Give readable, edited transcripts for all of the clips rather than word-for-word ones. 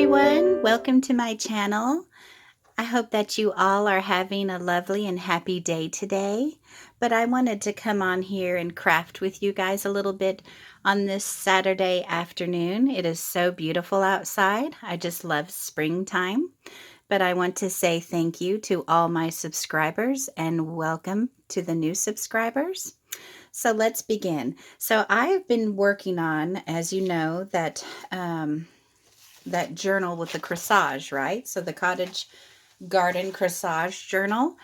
everyone, welcome to my channel. I hope that you all are having a lovely and happy day today, but I wanted to come on here and craft with you guys a little bit on this Saturday afternoon. It is so beautiful outside. I just love springtime, but I want to say thank you to all my subscribers and welcome to the new subscribers. So let's begin. So I've been working on, as you know, that journal with the corsage, right? So the cottage garden corsage journal.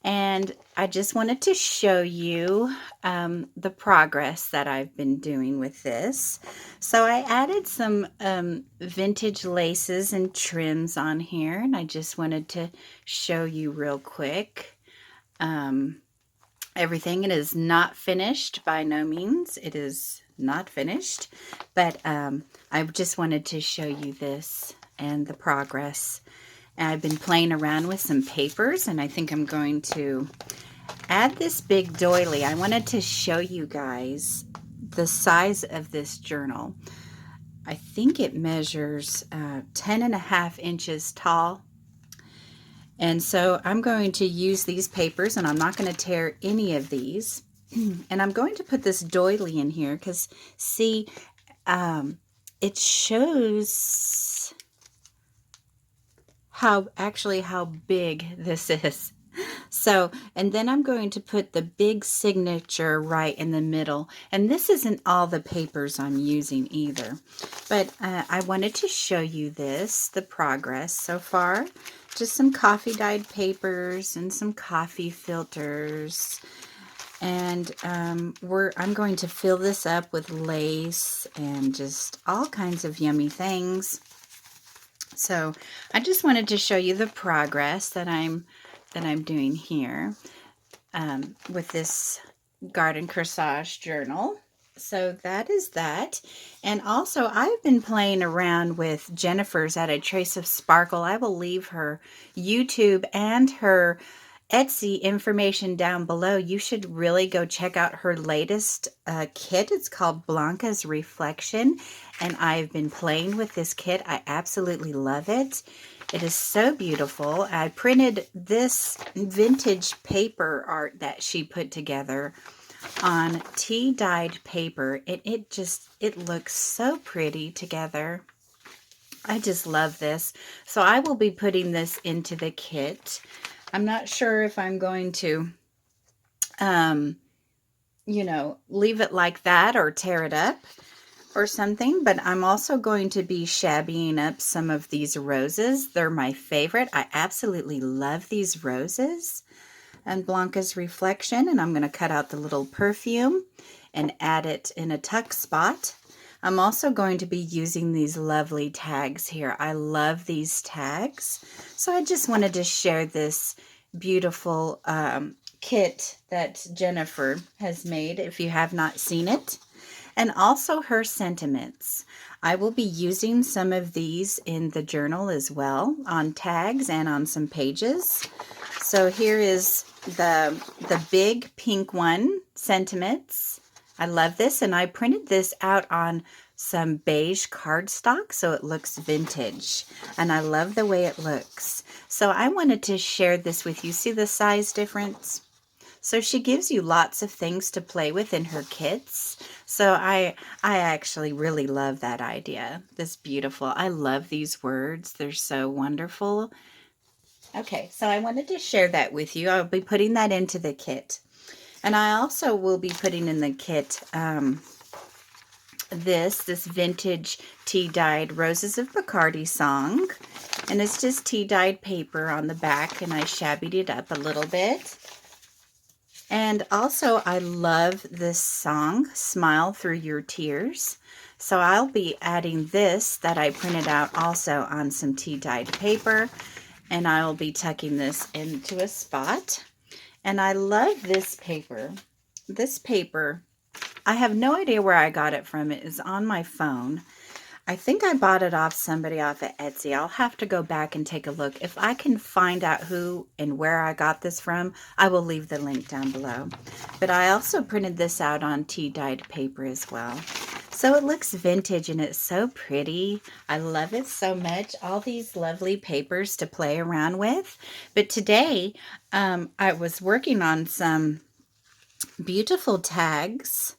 And I just wanted to show you the progress that I've been doing with this. So I added some vintage laces and trims on here, and I just wanted to show you real quick. Everything, it is not finished by no means. It is not finished, but I just wanted to show you this and the progress. And I've been playing around with some papers, and I think I'm going to add this big doily. I wanted to show you guys the size of this journal. I think it measures 10.5 inches tall. And so I'm going to use these papers, and I'm not going to tear any of these. And I'm going to put this doily in here because, see, it shows how big this is. So, and then I'm going to put the big signature right in the middle. And this isn't all the papers I'm using either. But I wanted to show you this, the progress so far. Just some coffee dyed papers and some coffee filters. And I'm going to fill this up with lace and just all kinds of yummy things. So I just wanted to show you the progress that I'm doing here with this garden corsage journal. So that is that. And also I've been playing around with Jennifer's at ATraceofSparkle. I will leave her YouTube and her Etsy information down below. You should really go check out her latest kit. It's called Blanca's Reflection, and I've been playing with this kit. I absolutely love it. It is so beautiful. I printed this vintage paper art that she put together on tea dyed paper. It looks so pretty together. I just love this. So I will be putting this into the kit. I'm not sure if I'm going to, leave it like that or tear it up or something, but I'm also going to be shabbying up some of these roses. They're my favorite. I absolutely love these roses and Blanca's Reflection, and I'm going to cut out the little perfume and add it in a tuck spot. I'm also going to be using these lovely tags here. I love these tags. So I just wanted to share this beautiful kit that Jennifer has made, if you have not seen it, and also her sentiments. I will be using some of these in the journal as well, on tags and on some pages. So here is the big pink one, sentiments. I love this, and I printed this out on some beige cardstock so it looks vintage, and I love the way it looks. So I wanted to share this with you. See the size difference? So she gives you lots of things to play with in her kits. So I actually really love that idea. This beautiful. I love these words. They're so wonderful. Okay, so I wanted to share that with you. I'll be putting that into the kit. And I also will be putting in the kit this vintage tea-dyed Roses of Bacardi song. And it's just tea-dyed paper on the back, and I shabbied it up a little bit. And also, I love this song, Smile Through Your Tears. So I'll be adding this that I printed out also on some tea-dyed paper. And I'll be tucking this into a spot. And I love this paper. This paper, I have no idea where I got it from. It is on my phone. I think I bought it off somebody off of Etsy. I'll have to go back and take a look. If I can find out who and where I got this from, I will leave the link down below. But I also printed this out on tea-dyed paper as well. So it looks vintage and it's so pretty. I love it so much. All these lovely papers to play around with. But today I was working on some beautiful tags.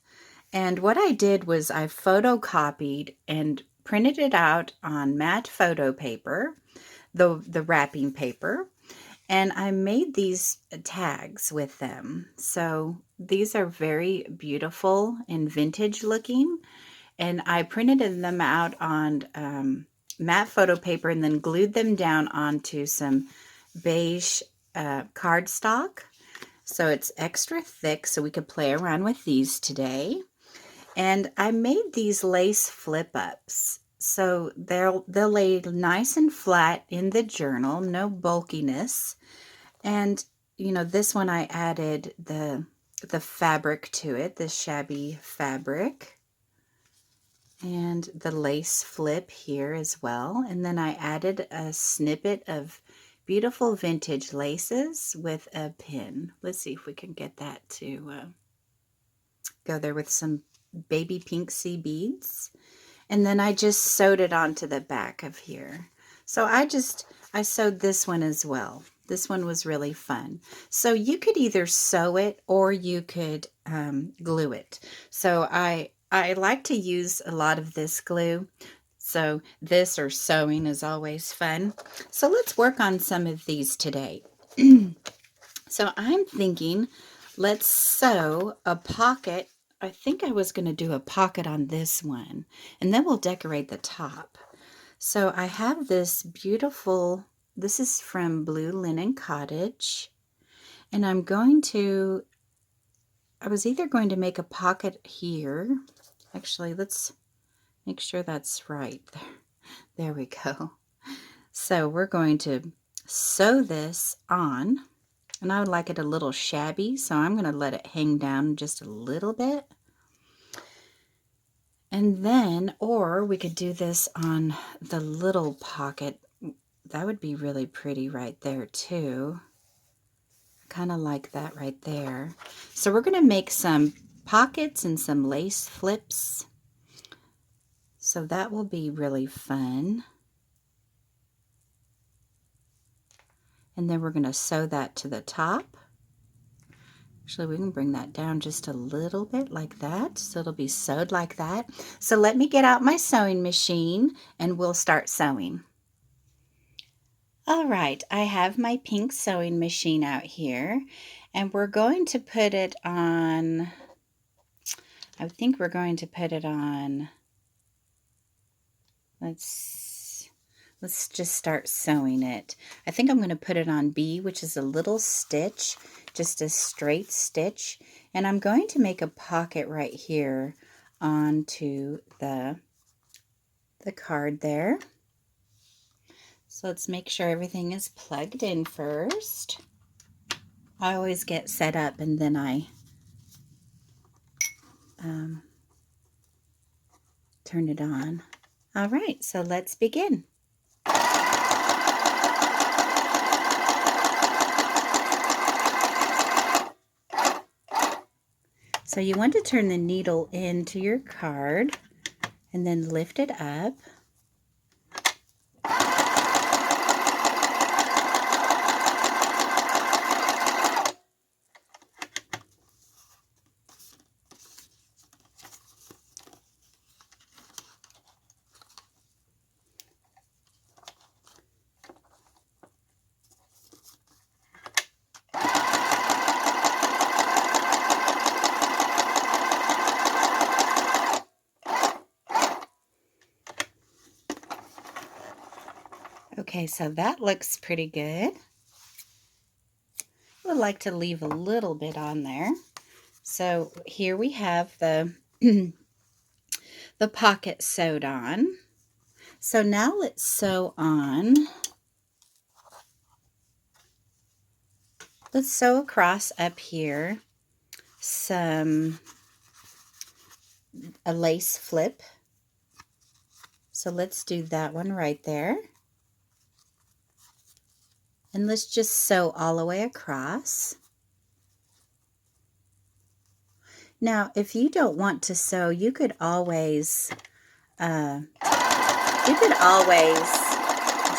And what I did was I photocopied and printed it out on matte photo paper, the wrapping paper. And I made these tags with them. So these are very beautiful and vintage looking. And I printed them out on matte photo paper and then glued them down onto some beige cardstock. So it's extra thick so we could play around with these today. And I made these lace flip ups. So they'll lay nice and flat in the journal, no bulkiness. And you know, this one I added the fabric to it, the shabby fabric. And the lace flip here as well. And then I added a snippet of beautiful vintage laces with a pin. Let's see if we can get that to go there with some baby pink sea beads. And then I just sewed it onto the back of here. So I sewed this one as well. This one was really fun. So you could either sew it or you could glue it. So I like to use a lot of this glue. So this or sewing is always fun. So let's work on some of these today. So I'm thinking let's sew a pocket. I think I was going to do a pocket on this one, and then we'll decorate the top. So I have this beautiful, this is from Blue Linen Cottage, and I was either going to make a pocket here. Actually, let's make sure that's right. There we go. So we're going to sew this on. And I would like it a little shabby, so I'm going to let it hang down just a little bit. And then, or we could do this on the little pocket. That would be really pretty right there too. I kind of like that right there. So we're going to make some pockets and some lace flips. So that will be really fun. And then we're going to sew that to the top. Actually, we can bring that down just a little bit like that, so it'll be sewed like that. So let me get out my sewing machine and we'll start sewing. All right, I have my pink sewing machine out here, and we're going to put it on, I think we're going to put it on, let's just start sewing it. I think I'm going to put it on B, which is a little stitch, just a straight stitch. And I'm going to make a pocket right here onto the card there. So let's make sure everything is plugged in first. I always get set up and then I turn it on. All right, so let's begin. So you want to turn the needle into your card and then lift it up. Okay, so that looks pretty good. I would like to leave a little bit on there. So here we have the the pocket sewed on. So now let's sew on. Let's sew across up here a lace flip. So let's do that one right there. And let's just sew all the way across. Now, if you don't want to sew, you could always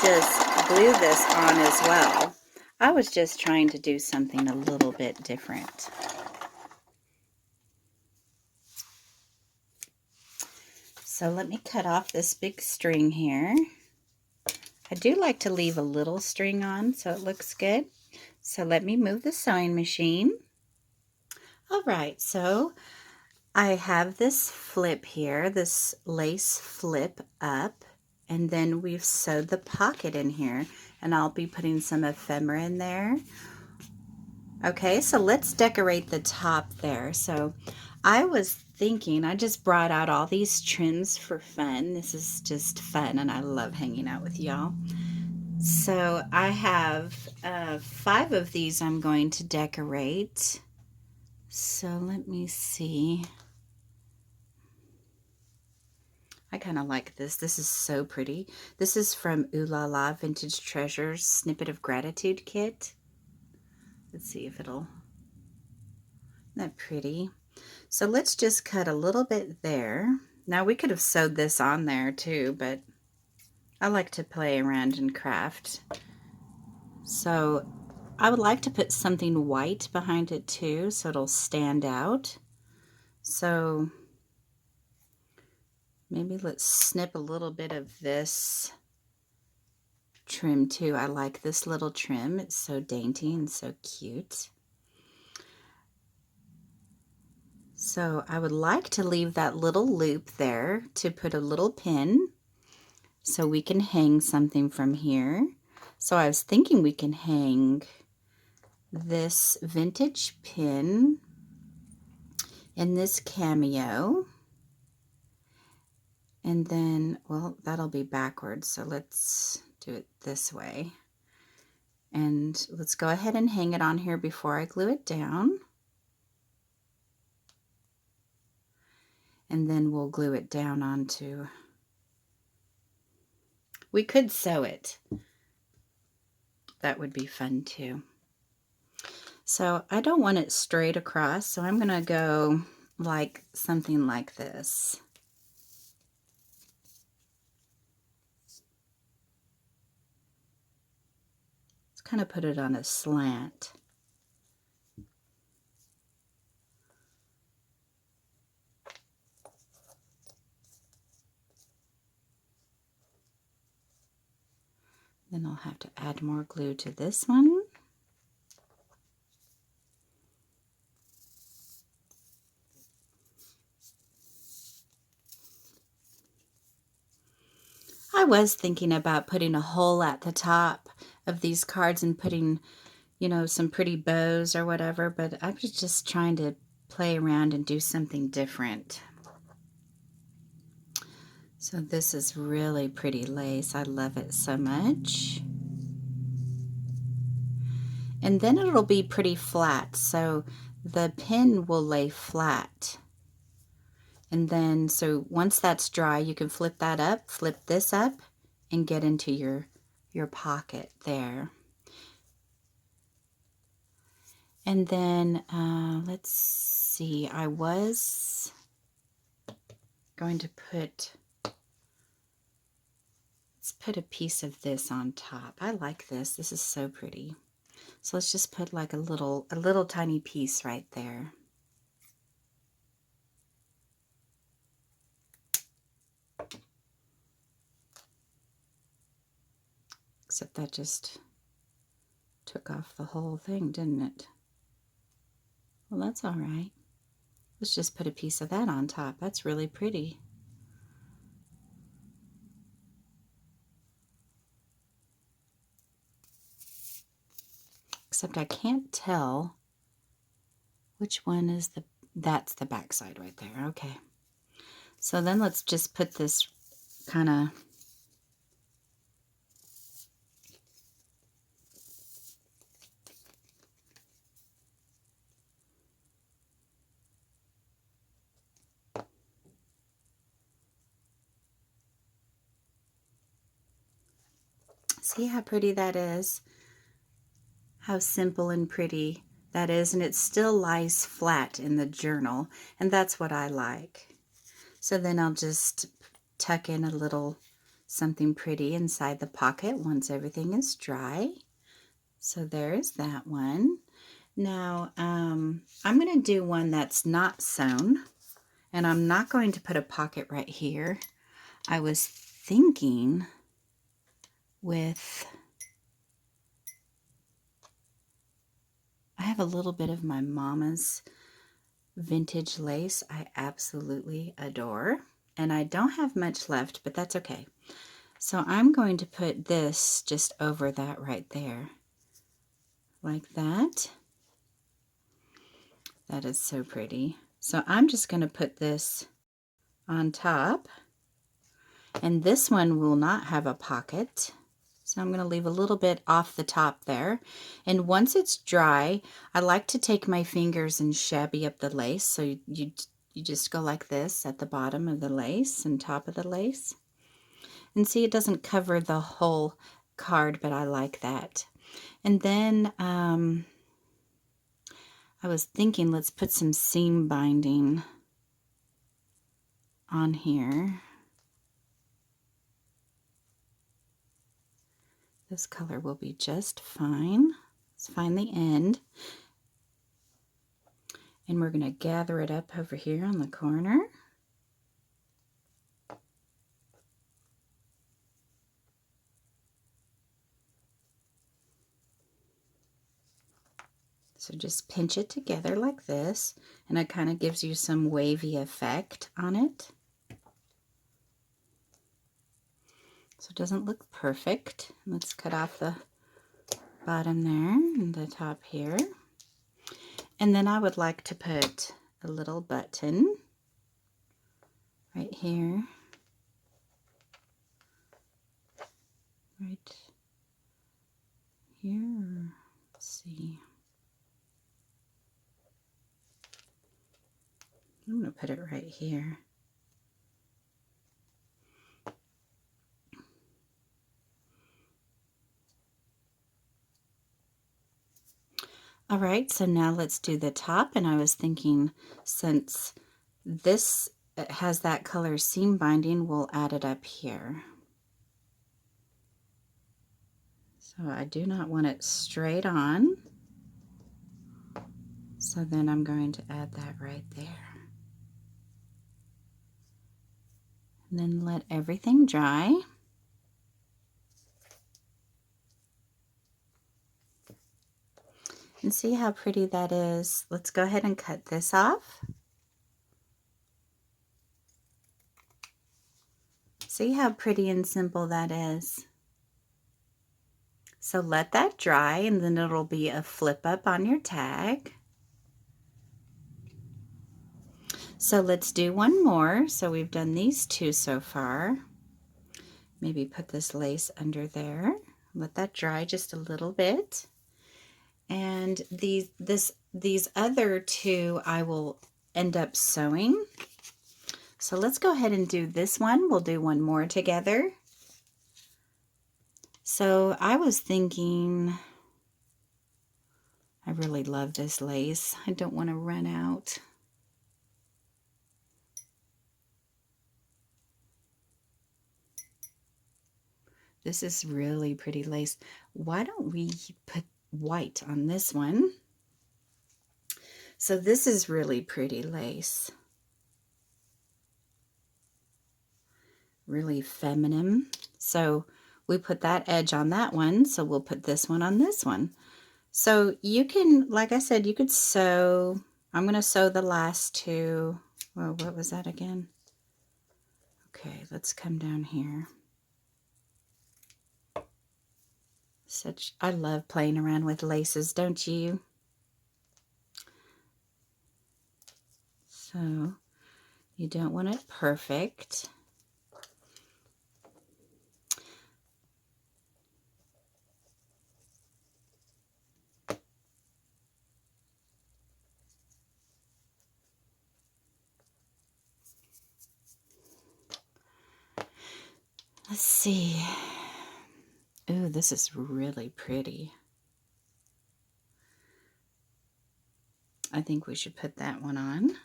just glue this on as well. I was just trying to do something a little bit different. So let me cut off this big string here. I do like to leave a little string on so it looks good. So let me move the sewing machine. All right, so I have this flip here, this lace flip up, and then we've sewed the pocket in here, and I'll be putting some ephemera in there. Okay, so let's decorate the top there. So I was thinking, I just brought out all these trims for fun. This is just fun, and I love hanging out with y'all. So I have 5 of these I'm going to decorate. So let me see. I kind of like this. This is so pretty. This is from Ooh La La Vintage Treasures Snippet of Gratitude Kit. Let's see if it'll... Isn't that pretty? So let's just cut a little bit there. Now we could have sewed this on there too, but I like to play around and craft. So I would like to put something white behind it too, so it'll stand out. So maybe let's snip a little bit of this trim too. I like this little trim. It's so dainty and so cute. So I would like to leave that little loop there to put a little pin so we can hang something from here. So I was thinking we can hang this vintage pin in this cameo. And then, well, that'll be backwards. So let's do it this way. And let's go ahead and hang it on here before I glue it down. And then we'll glue it down onto... We could sew it. That would be fun too. So I don't want it straight across, so I'm going to go like something like this. Let's kind of put it on a slant. Then I'll have to add more glue to this one. I was thinking about putting a hole at the top of these cards and putting, you know, some pretty bows or whatever, but I was just trying to play around and do something different. So this is really pretty lace. I love it so much. And then it'll be pretty flat, so the pin will lay flat. And then, so once that's dry, you can flip that up, flip this up, and get into your pocket there. And then, let's see, I was going to put, let's put a piece of this on top. I like this. This is so pretty. So let's just put like a little tiny piece right there. Except that just took off the whole thing, didn't it? Well, that's all right. Let's just put a piece of that on top. That's really pretty. Except I can't tell which one is that's the back side right there. Okay. So then let's just put this kind of see how pretty that is? How simple and pretty that is, and it still lies flat in the journal, and that's what I like. So then I'll just tuck in a little something pretty inside the pocket once everything is dry. So there's that one. Now I'm going to do one that's not sewn, and I'm not going to put a pocket right here. I was thinking I have a little bit of my mama's vintage lace I absolutely adore, and I don't have much left, but that's okay. So I'm going to put this just over that right there, like that. That is so pretty. So I'm just going to put this on top, and this one will not have a pocket. So I'm going to leave a little bit off the top there. And once it's dry, I like to take my fingers and shabby up the lace. So you just go like this at the bottom of the lace and top of the lace. And see, it doesn't cover the whole card, but I like that. And then I was thinking, let's put some seam binding on here. This color will be just fine. Let's find the end. And we're going to gather it up over here on the corner. So just pinch it together like this, and it kind of gives you some wavy effect on it. So it doesn't look perfect. Let's cut off the bottom there and the top here. And then I would like to put a little button right here. Right here. Let's see. I'm going to put it right here. All right, so now let's do the top, and I was thinking, since this has that color seam binding, we'll add it up here. So I do not want it straight on, so then I'm going to add that right there. And then let everything dry. And see how pretty that is. Let's go ahead and cut this off. See how pretty and simple that is. So let that dry, and then it'll be a flip up on your tag. So let's do one more. So we've done these two so far. Maybe put this lace under there. Let that dry just a little bit. And these other two I will end up sewing. So let's go ahead and do this one. We'll do one more together. So I was thinking, I really love this lace. I don't want to run out. This is really pretty lace. Why don't we put white on this one? So this is really pretty lace. Really feminine. So we put that edge on that one, so we'll put this one on this one. So you can, like I said, you could sew. I'm going to sew the last two. Well, what was that again? Okay, let's come down here. I love playing around with laces, don't you? So you don't want it perfect. Let's see. Ooh, this is really pretty. I think we should put that one on.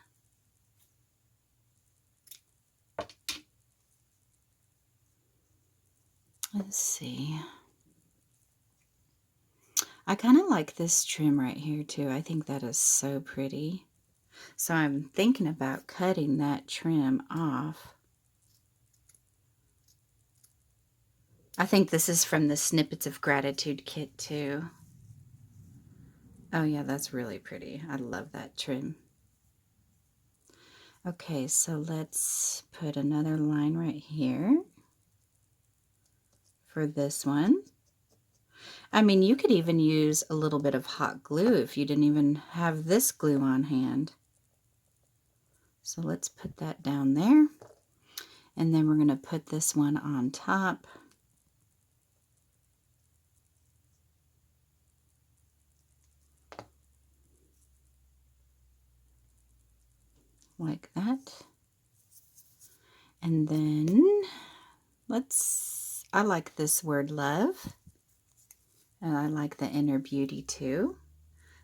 Let's see. I kind of like this trim right here too. I think that is so pretty. So I'm thinking about cutting that trim off. I think this is from the Snippets of Gratitude kit too. Oh yeah, that's really pretty. I love that trim. Okay, so let's put another line right here for this one. I mean, you could even use a little bit of hot glue if you didn't even have this glue on hand. So let's put that down there. And then we're going to put this one on top. Like that. And then I like this word love. And I like the inner beauty too.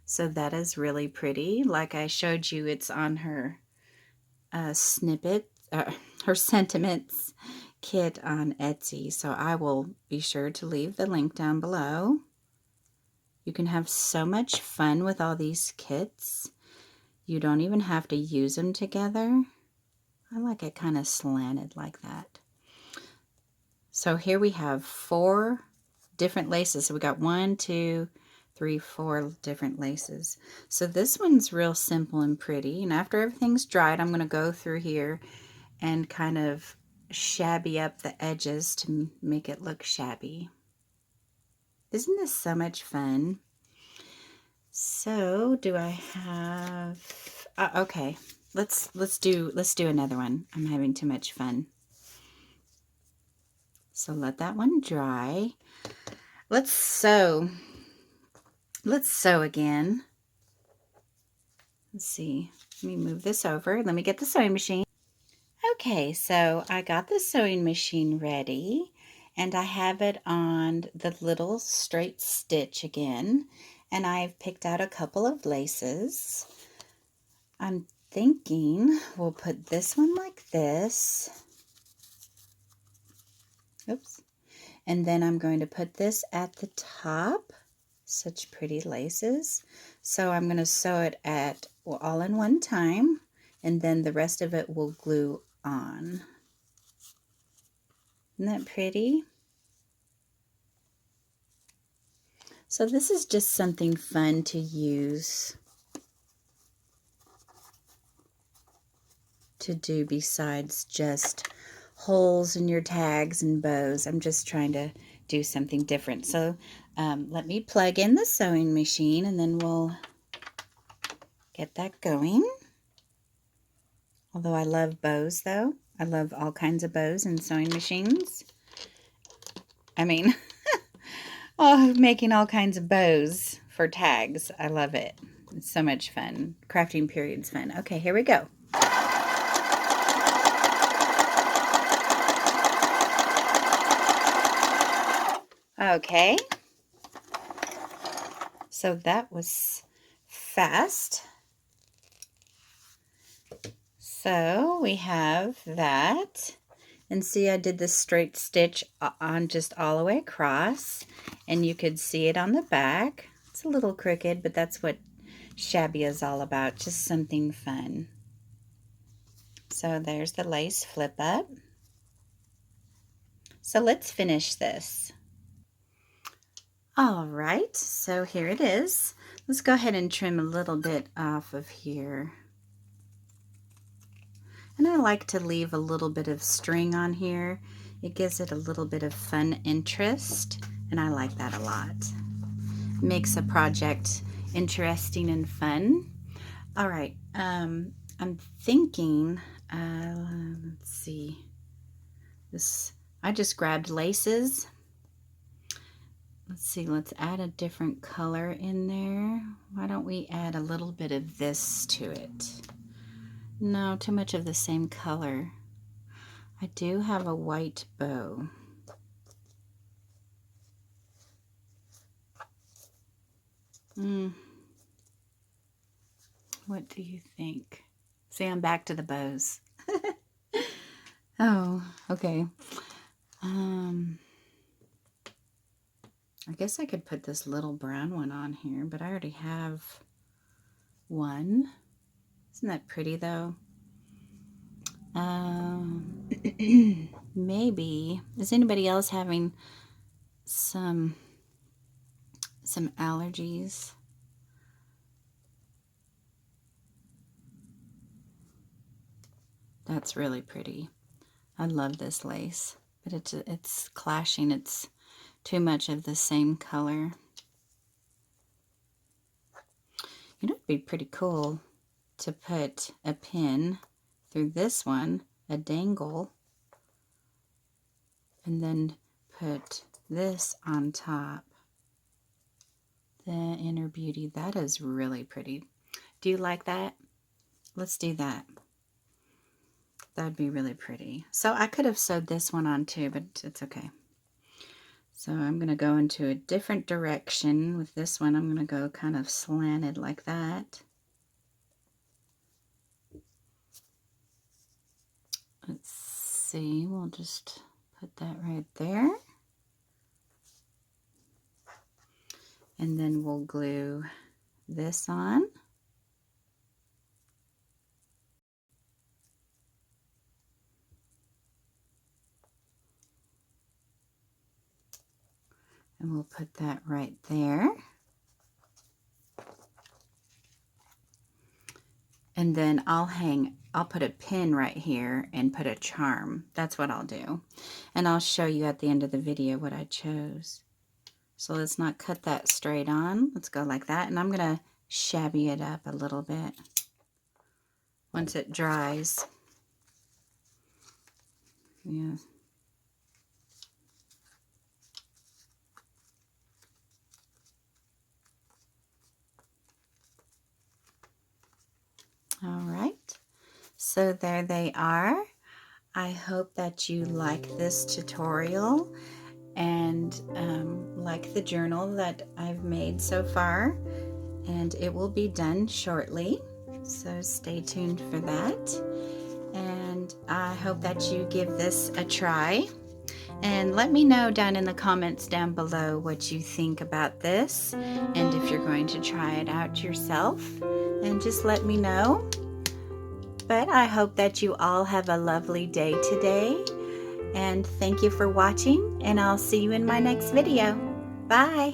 So that is really pretty. Like I showed you, it's on her snippet, her sentiments kit on Etsy. So I will be sure to leave the link down below. You can have so much fun with all these kits. You don't even have to use them together. I like it kind of slanted like that. So here we have 4 different laces. So we got 1, 2, 3, 4 different laces. So this one's real simple and pretty. And after everything's dried, I'm going to go through here and kind of shabby up the edges to make it look shabby. Isn't this so much fun? So do I have? Okay, let's do another one. I'm having too much fun. So let that one dry. Let's sew. Let's sew again. Let's see. Let me move this over. Let me get the sewing machine. Okay, so I got the sewing machine ready, and I have it on the little straight stitch again, and I've picked out a couple of laces. I'm thinking we'll put this one like this. Oops. And then I'm going to put this at the top. Such pretty laces. So I'm going to sew it at all in one time, and then the rest of it will glue on. Isn't that pretty? So this is just something fun to use to do besides just holes in your tags and bows. I'm just trying to do something different. So let me plug in the sewing machine and then we'll get that going. Although I love bows though. I love all kinds of bows and sewing machines. I mean, oh, making all kinds of bows for tags. I love it. It's so much fun. Crafting period's fun. Okay, here we go. Okay. So that was fast. So we have that. And see, I did this straight stitch on just all the way across. And you could see it on the back. It's a little crooked, but that's what shabby is all about. Just something fun. So there's the lace flip up. So let's finish this. All right, so here it is. Let's go ahead and trim a little bit off of here. And I like to leave a little bit of string on here. It gives it a little bit of fun interest, and I like that a lot. Makes a project interesting and fun. All right, I'm thinking, let's see, I just grabbed laces. Let's see, let's add a different color in there. Why don't we add a little bit of this to it? No, too much of the same color. I do have a white bow. What do you think? See, I'm back to the bows. Oh, okay. I guess I could put this little brown one on here, but I already have one. Isn't that pretty though? Maybe. Is anybody else having some allergies? That's really pretty. I love this lace, but it's clashing. It's too much of the same color. You know, it'd be pretty cool to put a pin through this one, a dangle, and then put this on top. The inner beauty. That is really pretty. Do you like that? Let's do that. That'd be really pretty. So I could have sewed this one on too, but it's okay. So I'm going to go into a different direction with this one. I'm going to go kind of slanted like that. Let's see, we'll just put that right there. And then we'll glue this on. And we'll put that right there. And then I'll put a pin right here and put a charm. That's what I'll do. And I'll show you at the end of the video what I chose. So let's not cut that straight on. Let's go like that. And I'm going to shabby it up a little bit once it dries. Yeah. All right, so there they are. I hope that you like this tutorial and like the journal that I've made so far, and it will be done shortly, so stay tuned for that. And I hope that you give this a try, and let me know down in the comments down below what you think about this and if you're going to try it out yourself. And just let me know. But I hope that you all have a lovely day today. And thank you for watching, and I'll see you in my next video. Bye.